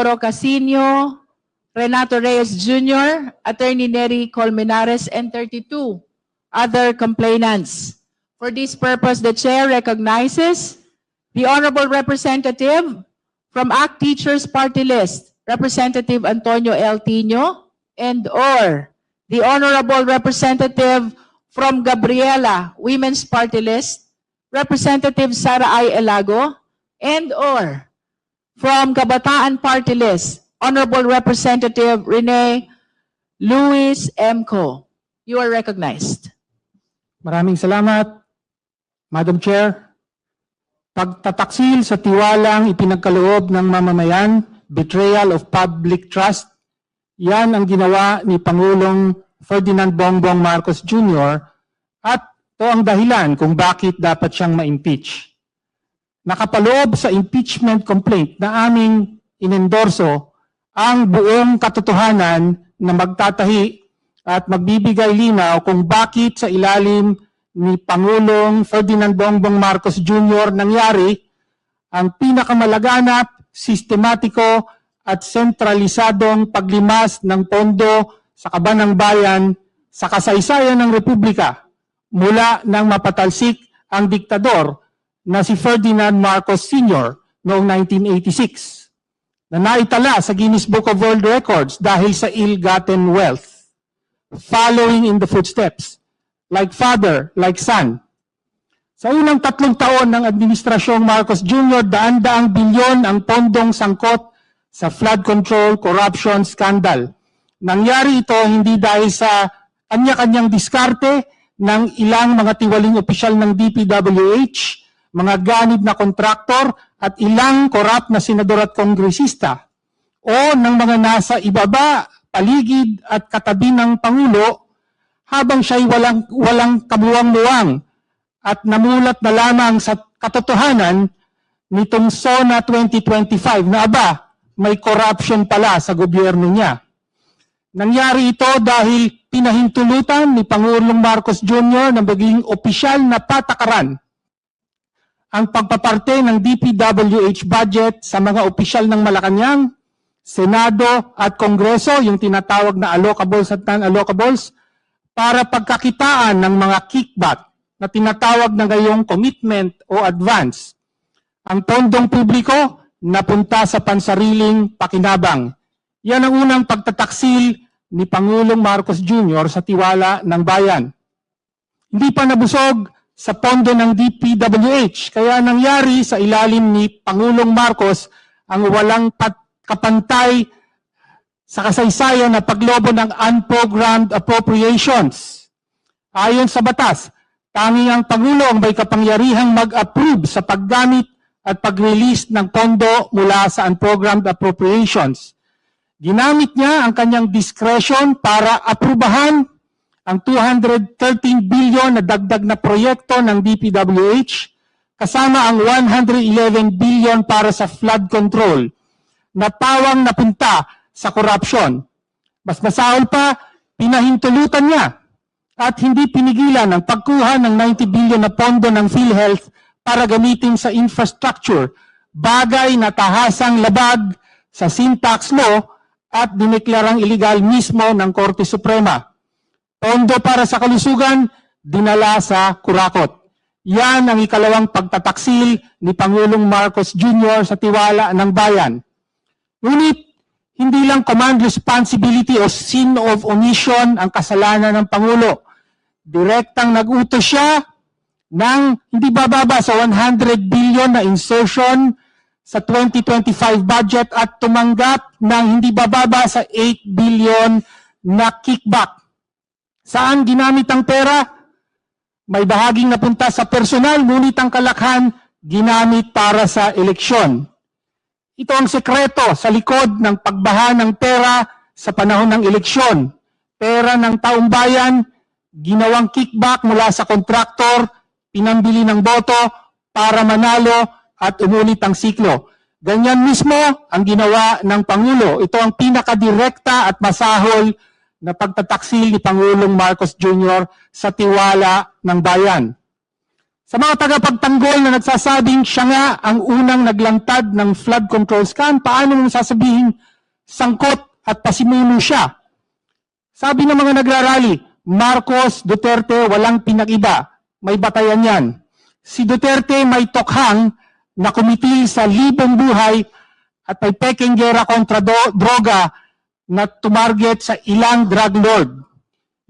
Isidoro Casino, Renato Reyes Jr., Attorney Neri Colmenares, and 32 other complainants. For this purpose, the Chair recognizes the Honorable Representative from ACT Teachers Party List, Representative Antonio L. Tino, and or the Honorable Representative from Gabriela Women's Party List, Representative Sara I. Elago, and or from Kabataan Party List, Honorable Representative Rene Luis M. Co. You are recognized. Maraming salamat, Madam Chair. Pagtataksil sa tiwalang ipinagkaloob ng mamamayan, betrayal of public trust, yan ang ginawa ni Pangulong Ferdinand Bongbong Marcos Jr. at ito ang dahilan kung bakit dapat siyang ma-impeach. Nakapaloob sa impeachment complaint na aming inendorso ang buong katotohanan na magtatahi at magbibigay linaw kung bakit sa ilalim ni Pangulong Ferdinand Bongbong Marcos Jr. nangyari ang pinakamalaganap, sistematiko at sentralisadong paglimas ng pondo sa kaban ng bayan sa kasaysayan ng Republika mula nang mapatalsik ang diktador na si Ferdinand Marcos Sr. noong 1986 na naitala sa Guinness Book of World Records dahil sa ill-gotten wealth, following in the footsteps, like father, like son. Sa unang 3 taon ng Administrasyong Marcos Jr., daan-daang bilyon ang pondong sangkot sa flood control corruption scandal. Nangyari ito hindi dahil sa kanya-kanyang diskarte ng ilang mga tiwaling opisyal ng DPWH, mga ganid na kontraktor at ilang korap na senador at kongresista o ng mga nasa ibaba, paligid at katabi ng Pangulo habang siya'y walang kamuwang-muwang at namulat na lamang sa katotohanan nitong SONA 2025 na aba, may corruption pala sa gobyerno niya. Nangyari ito dahil pinahintulutan ni Pangulong Marcos Jr. na maging opisyal na patakaran ang pagpaparte ng DPWH budget sa mga opisyal ng Malacanang, Senado at Kongreso, yung tinatawag na allocables at non-allocables, para pagkakitaan ng mga kickback na tinatawag na ngayong commitment o advance. Ang pondong publiko napunta sa pansariling pakinabang. Yan ang unang pagtataksil ni Pangulong Marcos Jr. sa tiwala ng bayan. Hindi pa nabusog sa pondo ng DPWH, kaya nangyari sa ilalim ni Pangulong Marcos ang walang kapantay sa kasaysayan na paglobo ng unprogrammed appropriations. Ayon sa batas, tanging ang Pangulo ang may kapangyarihang mag-approve sa paggamit at pag-release ng pondo mula sa unprogrammed appropriations. Ginamit niya ang kanyang discretion para aprubahan ang 213 billion na dagdag na proyekto ng DPWH kasama ang 111 billion para sa flood control na pawang napunta sa corruption. Mas masahol pa, pinahintulutan niya at hindi pinigilan ang pagkuha ng 90 billion na pondo ng PhilHealth para gamitin sa infrastructure, bagay na tahasang labag sa sin tax law at dineklarang iligal mismo ng Korte Suprema. Pondo para sa kalusugan, dinala sa kurakot. Yan ang ikalawang pagtataksil ni Pangulong Marcos Jr. sa tiwala ng bayan. Ngunit, hindi lang command responsibility o sin of omission ang kasalanan ng Pangulo. Direktang nag-utos siya ng hindi bababa sa 100 billion na insertion sa 2025 budget at tumanggap ng hindi bababa sa 8 billion na kickback. Saan ginamit ang pera? May bahaging napunta sa personal, ngunit ang kalakhan ginamit para sa eleksyon. Ito ang sekreto sa likod ng pagbaha ng pera sa panahon ng eleksyon. Pera ng taong bayan, ginawang kickback mula sa kontraktor, pinambili ng boto para manalo at umulit ang siklo. Ganyan mismo ang ginawa ng Pangulo. Ito ang pinakadirekta at masahol na pagtataksil ni Pangulong Marcos Jr. sa tiwala ng bayan. Sa mga tagapagtanggol na nagsasabing siya nga ang unang naglantad ng flood control scam, paano mo sasabihin sangkot at pasimuno siya? Sabi ng mga nagrarally, Marcos, Duterte, walang pinag-iba. May batayan yan. Si Duterte may tokhang na kumitil sa libong buhay at may peking gera kontra droga na tumarget sa ilang drug lord.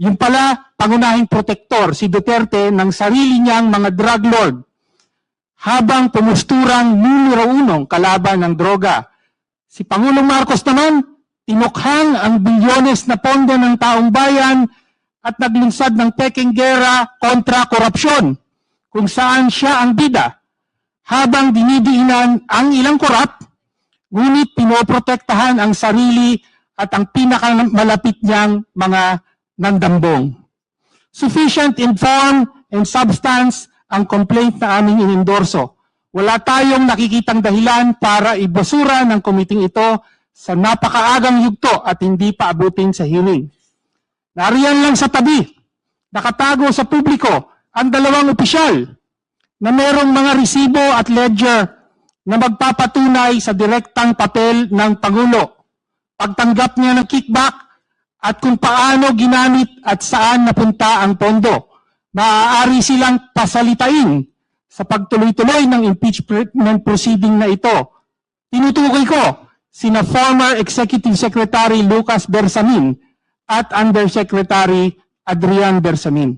Yung pala, pangunahing protektor, si Duterte, ng sarili niyang mga drug lord, habang pumusturang numero 1 kalaban ng droga. Si Pangulong Marcos naman, tinukhang ang bilyones na pondo ng taong bayan at naglunsad ng peking gera kontra korupsyon, kung saan siya ang bida, habang dinidiinan ang ilang korap, ngunit pinoprotektahan ang sarili at ang pinakamalapit niyang mga nandambong. Sufficient in form and substance ang complaint na aming inendorso. Wala tayong nakikitang dahilan para ibasura ng komiting ito sa napakaagang yugto at hindi pa abutin sa hearing. Nariyan lang sa tabi, nakatago sa publiko, ang dalawang opisyal na merong mga resibo at ledger na magpapatunay sa direktang papel ng Pangulo, pagtanggap niya ng kickback at kung paano ginamit at saan napunta ang pondo. Maaari silang pasalitain sa pagtuloy-tuloy ng impeachment proceeding na ito. Tinutukoy ko sina former Executive Secretary Lucas Bersamin at Undersecretary Adrian Bersamin.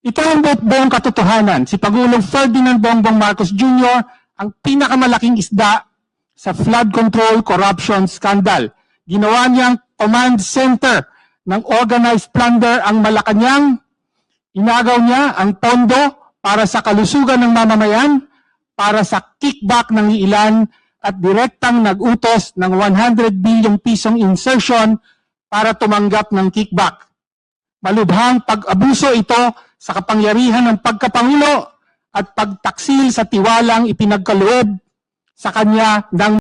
Ito ang buong katotohanan. Si Pangulong Ferdinand Bongbong Marcos Jr. ang pinakamalaking isda sa flood control corruption scandal. Ginawa niyang command center ng organized plunder ang Malacanang. Inagaw niya ang pondo para sa kalusugan ng mamamayan, para sa kickback ng ilan at direktang nag-utos ng 100 billion pisong insertion para tumanggap ng kickback. Malubhang pag-abuso ito sa kapangyarihan ng pagkapangulo at pagtaksil sa tiwalang ipinagkaloob sa kanya ng